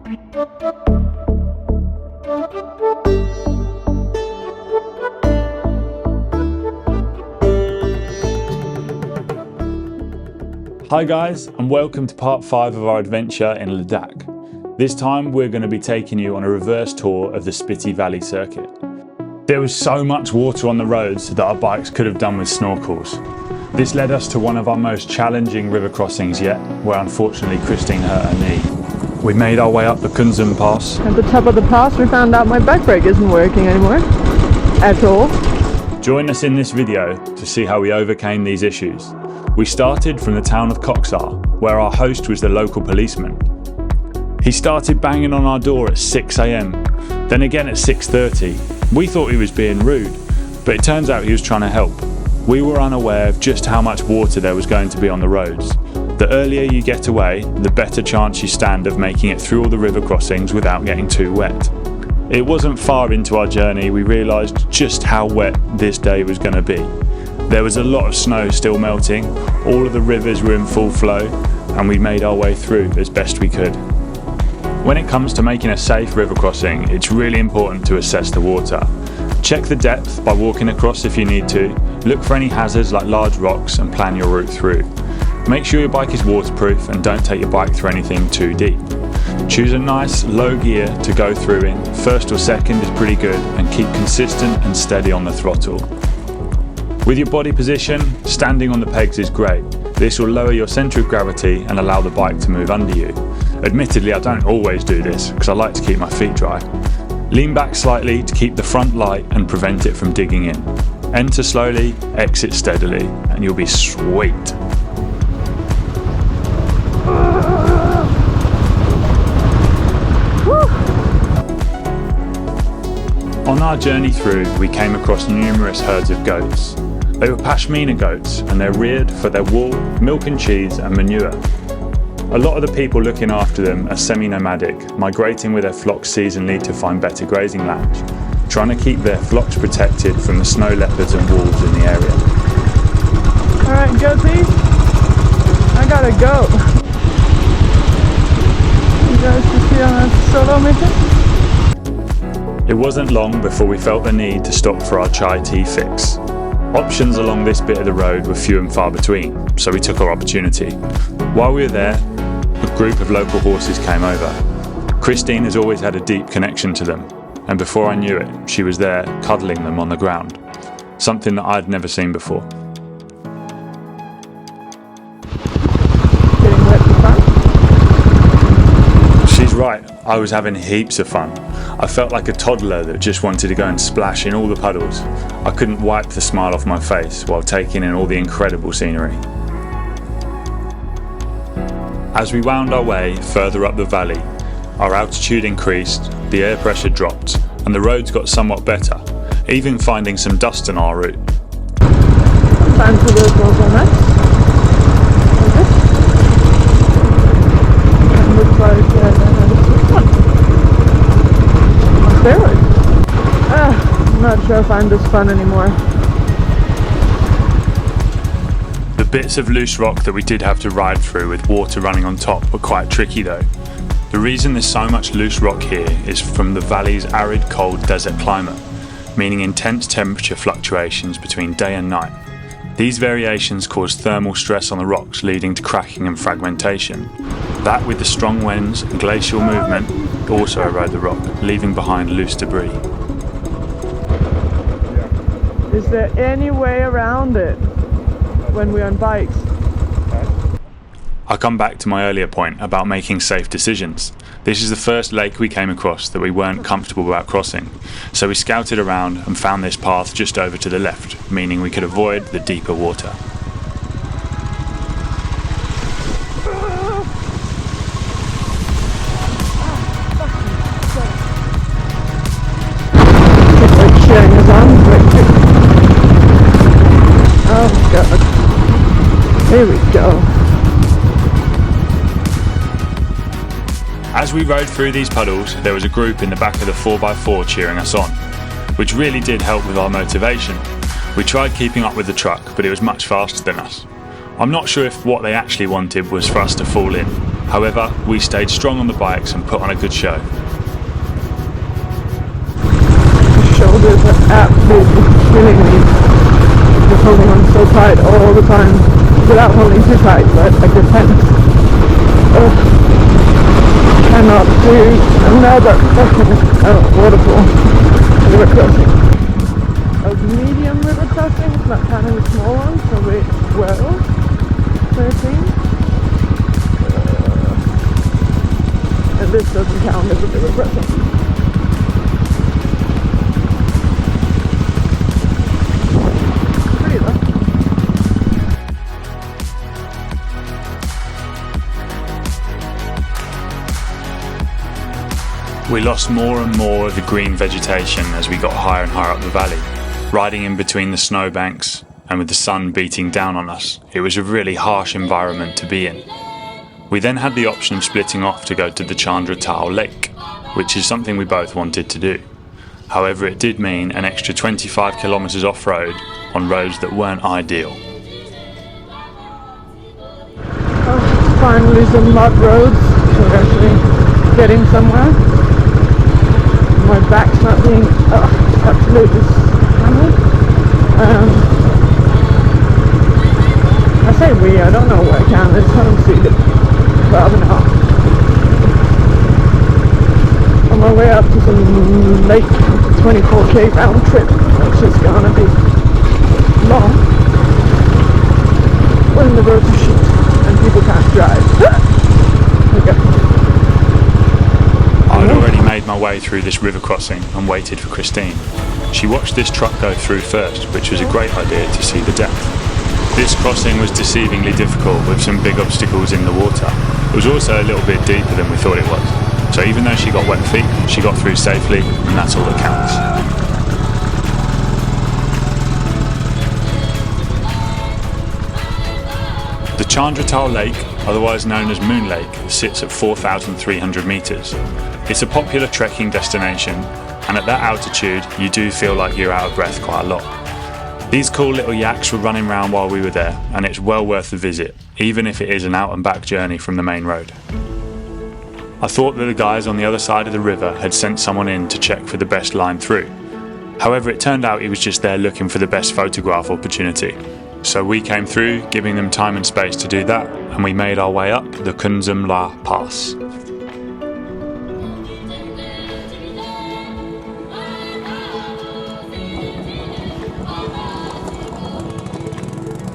Hi guys, and welcome to part 5 of our adventure in Ladakh. This time we're going to be taking you on a reverse tour of the Spiti Valley circuit. There was so much water on the roads that our bikes could have done with snorkels. This led us to one of our most challenging river crossings yet, where unfortunately Christine hurt her knee. We made our way up the Kunzum Pass. At the top of the pass we found out my back brake isn't working anymore, at all. Join us in this video to see how we overcame these issues. We started from the town of Koksar, where our host was the local policeman. He started banging on our door at 6 AM, then again at 6:30. We thought he was being rude, but it turns out he was trying to help. We were unaware of just how much water there was going to be on the roads. The earlier you get away, the better chance you stand of making it through all the river crossings without getting too wet. It wasn't far into our journey we realised just how wet this day was going to be. There was a lot of snow still melting, all of the rivers were in full flow, and we made our way through as best we could. When it comes to making a safe river crossing, it's really important to assess the water. Check the depth by walking across if you need to, look for any hazards like large rocks and plan your route through. Make sure your bike is waterproof and don't take your bike through anything too deep. Choose a nice low gear to go through in, first or second is pretty good, and keep consistent and steady on the throttle. With your body position, standing on the pegs is great. This will lower your centre of gravity and allow the bike to move under you. Admittedly, I don't always do this because I like to keep my feet dry. Lean back slightly to keep the front light and prevent it from digging in. Enter slowly, exit steadily, and you'll be sweet. On our journey through, we came across numerous herds of goats. They were Pashmina goats, and they're reared for their wool, milk and cheese, and manure. A lot of the people looking after them are semi-nomadic, migrating with their flocks seasonally to find better grazing land, trying to keep their flocks protected from the snow leopards and wolves in the area. Alright, goaties, I gotta go. You guys just be on a solo mission? It wasn't long before we felt the need to stop for our chai tea fix. Options along this bit of the road were few and far between, so we took our opportunity. While we were there, a group of local horses came over. Christine has always had a deep connection to them, and before I knew it, she was there cuddling them on the ground, something that I'd never seen before. Getting wet for fun? She's right, I was having heaps of fun. I felt like a toddler that just wanted to go and splash in all the puddles. I couldn't wipe the smile off my face while taking in all the incredible scenery. As we wound our way further up the valley, our altitude increased, the air pressure dropped, and the roads got somewhat better, even finding some dust on our route. Time for those rolls on that. It looks like I'm not sure if I'm this fun anymore. The bits of loose rock that we did have to ride through with water running on top were quite tricky though. The reason there's so much loose rock here is from the valley's arid cold desert climate, meaning intense temperature fluctuations between day and night. These variations cause thermal stress on the rocks, leading to cracking and fragmentation. That, with the strong winds and glacial movement, also erode the rock, leaving behind loose debris. Is there any way around it when we're on bikes? I come back to my earlier point about making safe decisions. This is the first lake we came across that we weren't comfortable about crossing, so we scouted around and found this path just over to the left, meaning we could avoid the deeper water. Oh god. Here we go. As we rode through these puddles, there was a group in the back of the 4x4 cheering us on, which really did help with our motivation. We tried keeping up with the truck, but it was much faster than us. I'm not sure if what they actually wanted was for us to fall in, However, we stayed strong on the bikes and put on a good show. My shoulders are absolutely killing me. Just holding on so tight all the time. Without holding too tight, but I just cannot do another waterfall river crossing. A medium river crossing, it's not kind of a small one, probably 12, 13. And this doesn't count as a river crossing. Pretty though. We lost more and more of the green vegetation as we got higher and higher up the valley, riding in between the snowbanks and with the sun beating down on us. It was a really harsh environment to be in. We then had the option of splitting off to go to the Chandra Tal lake, which is something we both wanted to do. However, it did mean an extra 25 kilometers off-road on roads that weren't ideal. Finally some mud roads, so we're actually getting somewhere. My back's not being absolutely hammered. I say we, I don't know where I can, I just haven't seen it far enough. On my way up to some lake, 24k round trip, which is gonna be long. When the roads are shit and people can't drive. Okay. I'd already made my way through this river crossing and waited for Christine. She watched this truck go through first, which was a great idea to see the depth. This crossing was deceivingly difficult with some big obstacles in the water. It was also a little bit deeper than we thought it was. So even though she got wet feet, she got through safely, and that's all that counts. The Chandra Tal Lake, otherwise known as Moon Lake, sits at 4,300 metres. It's a popular trekking destination, and at that altitude you do feel like you're out of breath quite a lot. These cool little yaks were running around while we were there, and it's well worth the visit, even if it is an out and back journey from the main road. I thought that the guys on the other side of the river had sent someone in to check for the best line through. However, it turned out he was just there looking for the best photograph opportunity. So we came through, giving them time and space to do that, and we made our way up the Chandra Pass.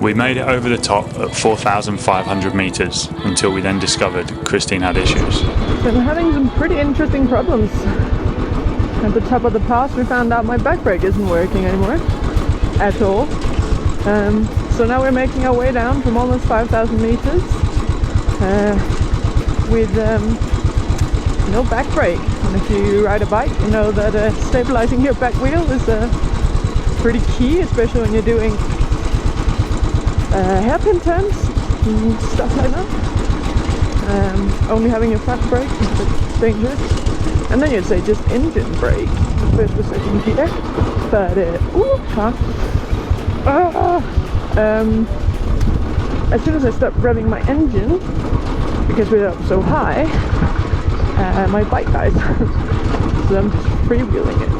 We made it over the top at 4,500 metres until we then discovered Christine had issues. Been having some pretty interesting problems. At the top of the pass we found out my back brake isn't working anymore at all. So now we're making our way down from almost 5,000 meters with no back brake. And if you ride a bike, you know that stabilizing your back wheel is pretty key, especially when you're doing hairpin turns and stuff like that. Only having your front brake is a bit dangerous. And then you'd say just engine brake, the first or second gear. But as soon as I stopped revving my engine, because we're up so high, my bike dies. So I'm just freewheeling it.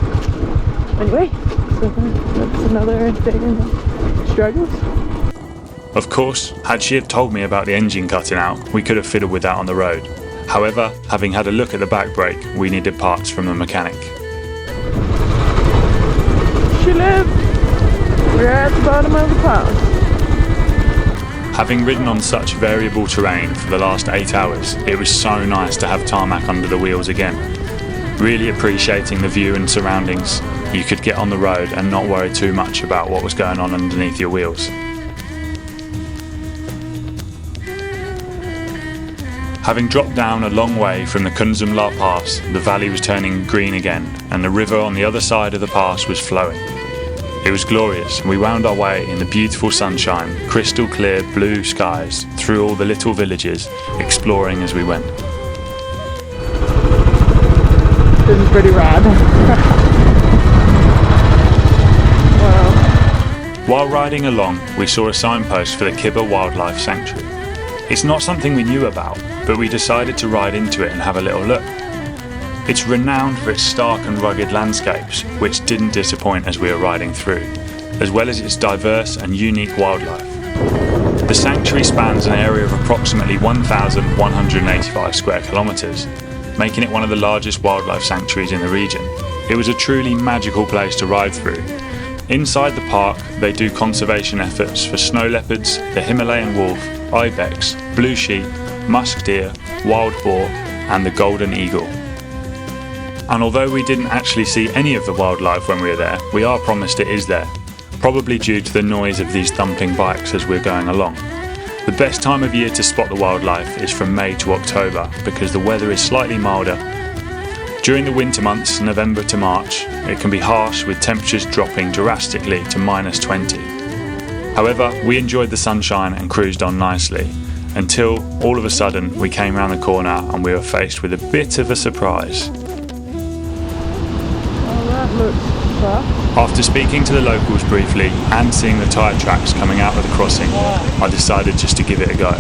Anyway, so that's another day in the struggles. Of course, had she have told me about the engine cutting out, we could have fiddled with that on the road. However, having had a look at the back brake, we needed parts from the mechanic. She lived! We're at the bottom of the pass. Having ridden on such variable terrain for the last 8 hours, it was so nice to have tarmac under the wheels again. Really appreciating the view and surroundings, you could get on the road and not worry too much about what was going on underneath your wheels. Having dropped down a long way from the Chandra Pass, the valley was turning green again, and the river on the other side of the pass was flowing. It was glorious, and we wound our way in the beautiful sunshine, crystal clear blue skies, through all the little villages, exploring as we went. This is pretty rad. Wow. While riding along, we saw a signpost for the Kibba Wildlife Sanctuary. It's not something we knew about, but we decided to ride into it and have a little look. It's renowned for its stark and rugged landscapes, which didn't disappoint as we were riding through, as well as its diverse and unique wildlife. The sanctuary spans an area of approximately 1,185 square kilometres, making it one of the largest wildlife sanctuaries in the region. It was a truly magical place to ride through. Inside the park, they do conservation efforts for snow leopards, the Himalayan wolf, ibex, blue sheep, musk deer, wild boar, and the golden eagle. And although we didn't actually see any of the wildlife when we were there, we are promised it is there, probably due to the noise of these thumping bikes as we're going along. The best time of year to spot the wildlife is from May to October because the weather is slightly milder. During the winter months, November to March, it can be harsh with temperatures dropping drastically to -20. However, we enjoyed the sunshine and cruised on nicely, until all of a sudden we came around the corner and we were faced with a bit of a surprise. After speaking to the locals briefly and seeing the tyre tracks coming out of the crossing, I decided just to give it a go.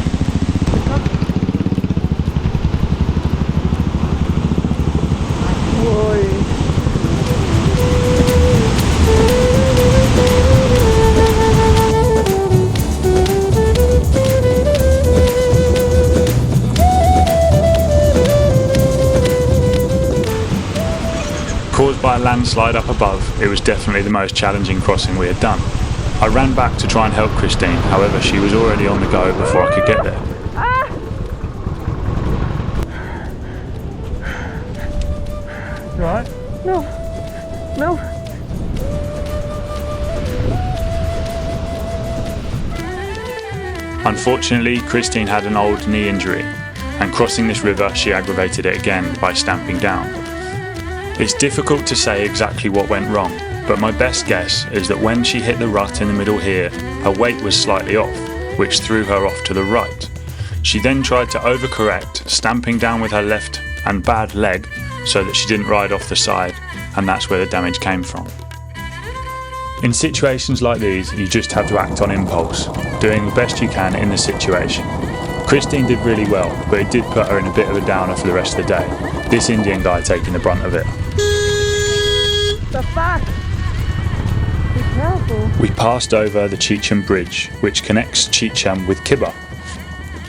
Caused by a landslide up above, it was definitely the most challenging crossing we had done. I ran back to try and help Christine, however she was already on the go before I could get there. You alright? No. Unfortunately, Christine had an old knee injury, and crossing this river she aggravated it again by stamping down. It's difficult to say exactly what went wrong, but my best guess is that when she hit the rut in the middle here, her weight was slightly off, which threw her off to the right. She then tried to overcorrect, stamping down with her left and bad leg so that she didn't ride off the side, and that's where the damage came from. In situations like these, you just have to act on impulse, doing the best you can in the situation. Christine did really well, but it did put her in a bit of a downer for the rest of the day, this Indian guy taking the brunt of it. The fuck? Be careful. We passed over the Chicham Bridge, which connects Chicham with Kibba.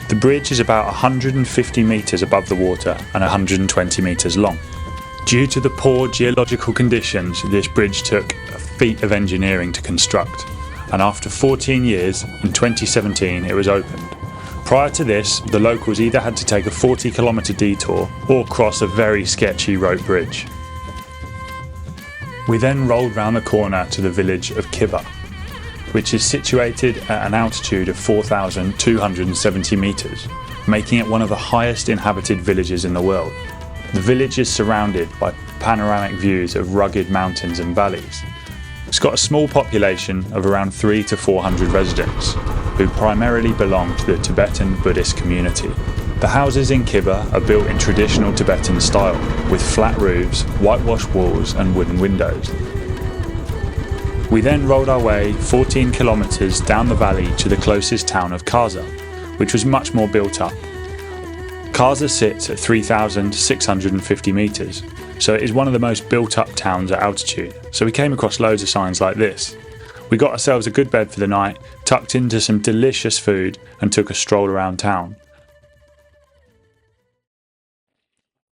The bridge is about 150 metres above the water and 120 metres long. Due to the poor geological conditions, this bridge took a feat of engineering to construct, and after 14 years, in 2017 it was opened. Prior to this, the locals either had to take a 40-kilometre detour or cross a very sketchy rope bridge. We then rolled round the corner to the village of Kibba, which is situated at an altitude of 4,270 metres, making it one of the highest inhabited villages in the world. The village is surrounded by panoramic views of rugged mountains and valleys. It's got a small population of around 300 to 400 residents, who primarily belong to the Tibetan Buddhist community. The houses in Kibba are built in traditional Tibetan style, with flat roofs, whitewashed walls and wooden windows. We then rolled our way 14 kilometres down the valley to the closest town of Kaza, which was much more built up. Kaza sits at 3,650 metres, so it is one of the most built up towns at altitude, so we came across loads of signs like this. We got ourselves a good bed for the night, tucked into some delicious food and took a stroll around town.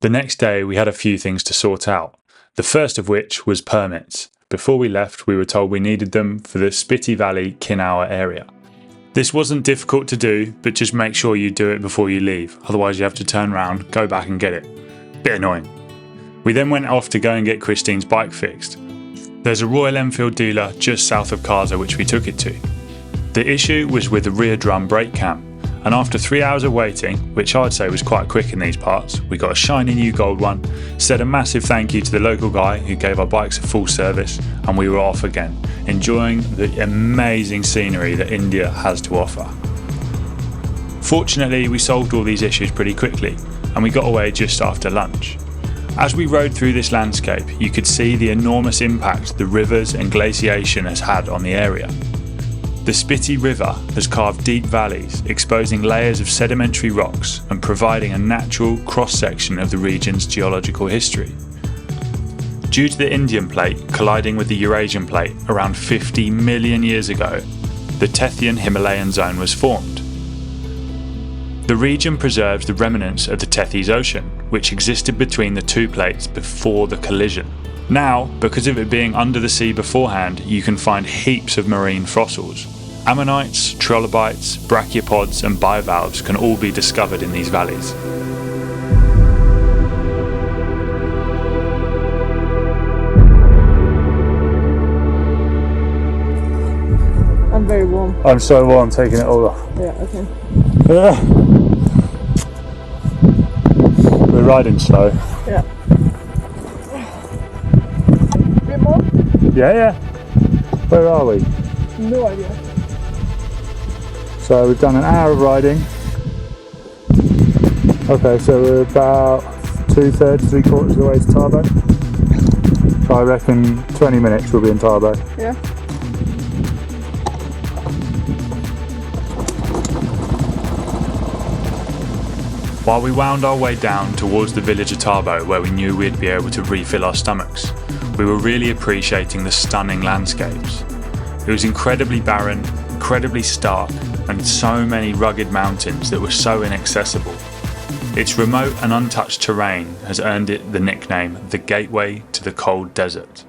The next day we had a few things to sort out, the first of which was permits. Before we left we were told we needed them for the Spiti Valley Kinauer area. This wasn't difficult to do, but just make sure you do it before you leave, otherwise you have to turn around, go back and get it. Bit annoying. We then went off to go and get Christine's bike fixed. There's a Royal Enfield dealer just south of Kaza which we took it to. The issue was with the rear drum brake cam, and after 3 hours of waiting, which I'd say was quite quick in these parts, we got a shiny new gold one, said a massive thank you to the local guy who gave our bikes a full service, and we were off again, enjoying the amazing scenery that India has to offer. Fortunately, we solved all these issues pretty quickly, and we got away just after lunch. As we rode through this landscape, you could see the enormous impact the rivers and glaciation has had on the area. The Spiti River has carved deep valleys, exposing layers of sedimentary rocks and providing a natural cross-section of the region's geological history. Due to the Indian Plate colliding with the Eurasian Plate around 50 million years ago, the Tethyan Himalayan zone was formed. The region preserves the remnants of the Tethys Ocean, which existed between the two plates before the collision. Now, because of it being under the sea beforehand, you can find heaps of marine fossils. Ammonites, trilobites, brachiopods and bivalves can all be discovered in these valleys. I'm very warm. I'm so warm, taking it all off. Yeah, okay. We're riding slow. Yeah. A bit more? Yeah. Where are we? No idea. So we've done an hour of riding. Okay, so we're about 2/3, 3/4 of the way to Tarbo. So I reckon 20 minutes we'll be in Tarbo. Yeah. While we wound our way down towards the village of Tarbo, where we knew we'd be able to refill our stomachs, we were really appreciating the stunning landscapes. It was incredibly barren, incredibly stark, and so many rugged mountains that were so inaccessible. Its remote and untouched terrain has earned it the nickname the Gateway to the Cold Desert.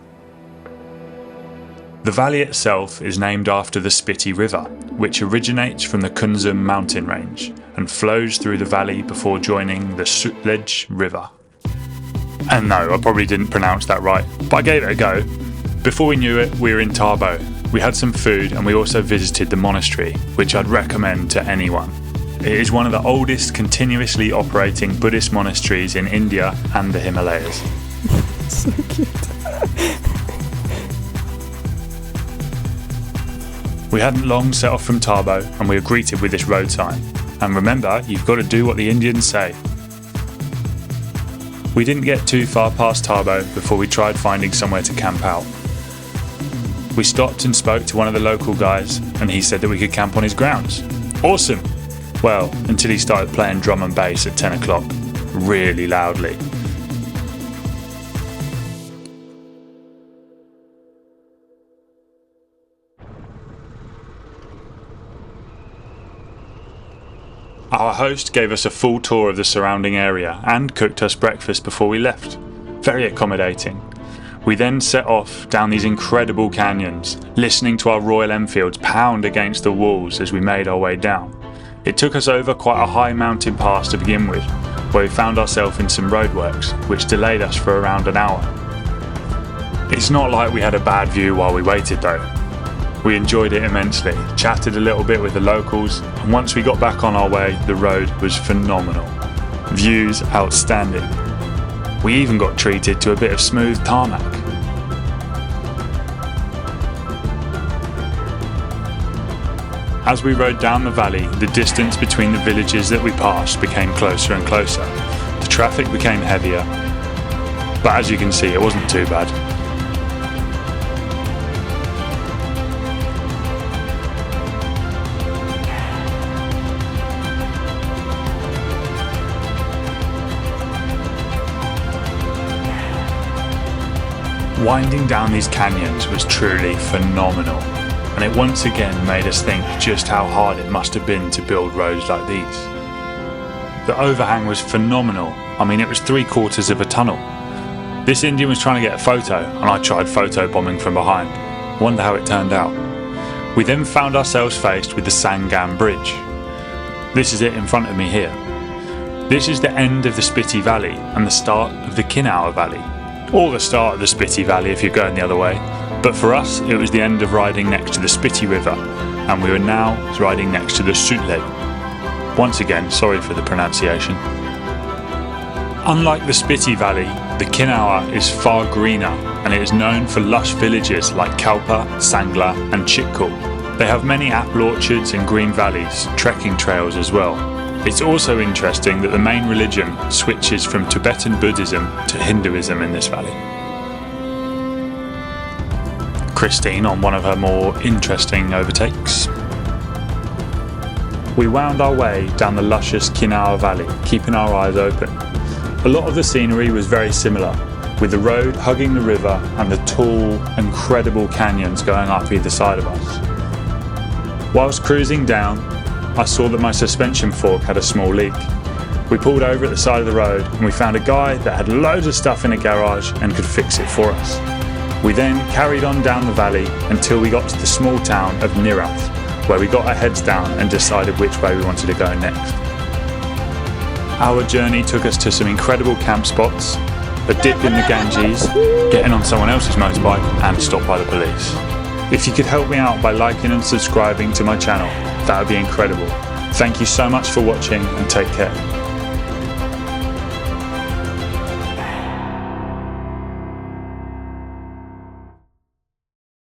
The valley itself is named after the Spiti River, which originates from the Kunzum mountain range and flows through the valley before joining the Sutlej River. And no, I probably didn't pronounce that right, but I gave it a go. Before we knew it, we were in Tarbo. We had some food and we also visited the monastery, which I'd recommend to anyone. It is one of the oldest continuously operating Buddhist monasteries in India and the Himalayas. So cute. We hadn't long set off from Tarbo and we were greeted with this road sign. And remember, you've got to do what the Indians say. We didn't get too far past Tarbo before we tried finding somewhere to camp out. We stopped and spoke to one of the local guys and he said that we could camp on his grounds. Awesome! Well, until he started playing drum and bass at 10 o'clock, really loudly. Our host gave us a full tour of the surrounding area and cooked us breakfast before we left. Very accommodating. We then set off down these incredible canyons, listening to our Royal Enfields pound against the walls as we made our way down. It took us over quite a high mountain pass to begin with, where we found ourselves in some roadworks, which delayed us for around an hour. It's not like we had a bad view while we waited though. We enjoyed it immensely, chatted a little bit with the locals, and once we got back on our way, the road was phenomenal. Views outstanding. We even got treated to a bit of smooth tarmac. As we rode down the valley, the distance between the villages that we passed became closer and closer. The traffic became heavier, but as you can see, it wasn't too bad. Winding down these canyons was truly phenomenal, and it once again made us think just how hard it must have been to build roads like these. The overhang was phenomenal. I mean, it was 3/4 of a tunnel. This Indian was trying to get a photo, and I tried photo bombing from behind. Wonder how it turned out. We then found ourselves faced with the Sangam Bridge. This is it in front of me here. This is the end of the Spiti Valley and the start of the Kinnaur Valley. Or the start of the Spiti Valley if you're going the other way. But for us, it was the end of riding next to the Spiti River, and we were now riding next to the Sutlej. Once again, sorry for the pronunciation. Unlike the Spiti Valley, the Kinnaur is far greener, and it is known for lush villages like Kalpa, Sangla and Chitkul. They have many apple orchards and green valleys, trekking trails as well. It's also interesting that the main religion switches from Tibetan Buddhism to Hinduism in this valley. Christine on one of her more interesting overtakes. We wound our way down the luscious Kinau Valley, keeping our eyes open. A lot of the scenery was very similar, with the road hugging the river and the tall, incredible canyons going up either side of us. Whilst cruising down, I saw that my suspension fork had a small leak. We pulled over at the side of the road and we found a guy that had loads of stuff in a garage and could fix it for us. We then carried on down the valley until we got to the small town of Nirath, where we got our heads down and decided which way we wanted to go next. Our journey took us to some incredible camp spots, a dip in the Ganges, getting on someone else's motorbike and stopped by the police. If you could help me out by liking and subscribing to my channel, that would be incredible. Thank you so much for watching and take care.